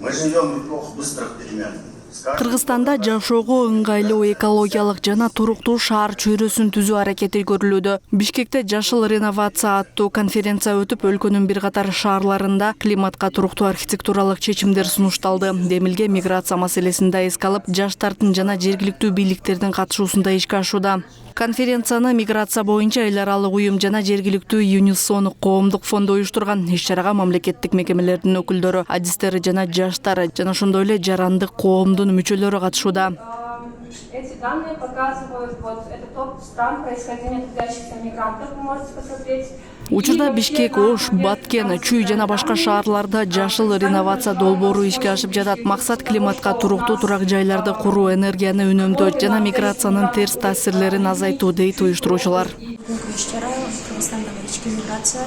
Мы живем в эпоху быстрых перемен. Кыргызстанда жашоого ыңгайлуу экологиялык жана туруктуу шаар чөйрөсүн түзүү аракети көрүлүүдө. Бишкекте жашыл реновация аттуу конференция өтүп, өлкөнүн бир катар шаарларында климатка туруктуу архитектуралык чечимдер сунушталды. Демилге миграция маселесин да эске алып, жаштардын жана жергиликтүү бийликтердин катышуусунда ишке ашууда. Конференцияны миграция боюнча эл аралык уюм жана жергиликтүү ЮНИСО коомдук фонду уюштурган. Иш-чарага мамлекеттик мекемелердин өкүлдөрү, адистери жана жаштар жана ошондой эле жарандык коомдун мүчөлөрү катышууда. Эти данные показывают это топ стран происхождения трудящихся мигрантов. Вы можете посмотреть. Учурда Бишкек, Ош, Баткен, Чүй жана башка шаарларда жашыл реновация долбоору ишке ашып жатат. Максат климатка туруктуу турак жайларды куруу, энергияны үнөмдөө жана миграциянын терс таасирлерин азайтуу дейт уюштуруучулар. Иш-чара Кыргызстандагы ички миграция,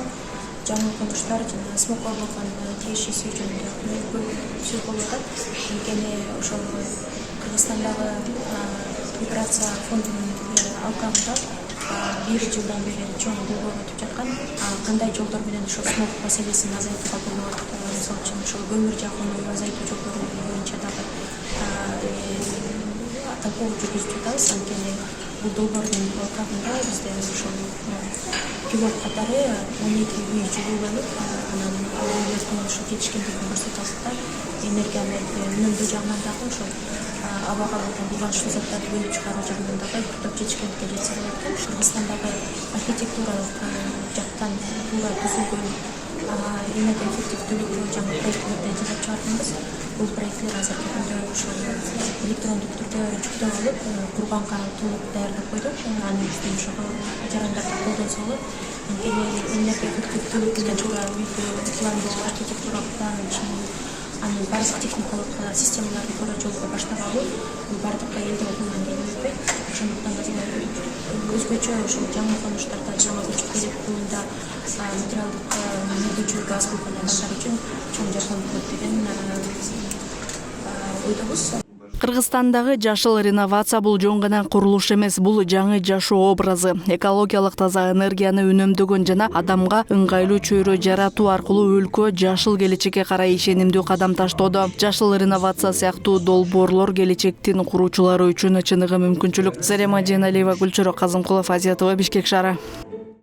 жаңы конуштар жана смокорлукун тиешеси үчүн сөз болуп атат. Анткени ошол Кыргызстандагы миграция фондунун алкагында бир жылдан бери чоң долбоор өтүп жаткан. Кандай жолдор менен ошол смог маселесин азайтууга болот? Мисалы үчүн ошол көмүр жакууну азайтуу жолдору боюнча дагы талкуу жүргүзүп жатабыз. Анткени бул долбоордун алкагында бизде ошол пилот катары 12 үй жылууланып, анан ал үйлөрдүн ошо жетишкендигин көрсөтүп атат. Энергияны үнөмдөө жагынан дагы ошол абага болгон булганычлуу заттарды бөлүп чыгаруу жагынан дагы бир топ жетишкендикке жетсе болот экен. Кыргызстандагы архитектуралык жактан туура түзүлгөн энергоэффективдүүлүгү жаңы проектлерди жасап чыгардыңыз. Бул проекттер азыркы күндө ошол электрондук түрдө жүктөп алып, курганга толук даярдап койдук. Анын үстүнө ошого жарандарды колдонсо болот. Анткени энергоэффективдүүлүккө туура үйдү пландоо, архитектуралык план, анын бардык техникалык системаларды туура жолго баштап алуу, бул бардык элде колунан келбейт. Ошондуктан өзгөчө ошол жаңы конуштарда жаңы көчүп келүүндө материалдык мүмкүнчүлүгү аз болгон адамдар үчүн чоң жардам болот деген ойдобуз. Кыргызстандагы жашыл реновация бул жөн гана курулуш эмес, бул жаңы жашоо образы. Экологиялык таза энергияны үнөмдөгөн жана адамга ыңгайлуу чөйрө жаратуу аркылуу өлкө жашыл келечекке карай ишенимдүү кадам таштоодо. Жашыл реновация сыяктуу долбоорлор келечектин куруучулары үчүн чыныгы мүмкүнчүлүк. Зарема Жейналиева, Гүлчөрөк Казымкулов, Азия ТВ, Бишкек шаары.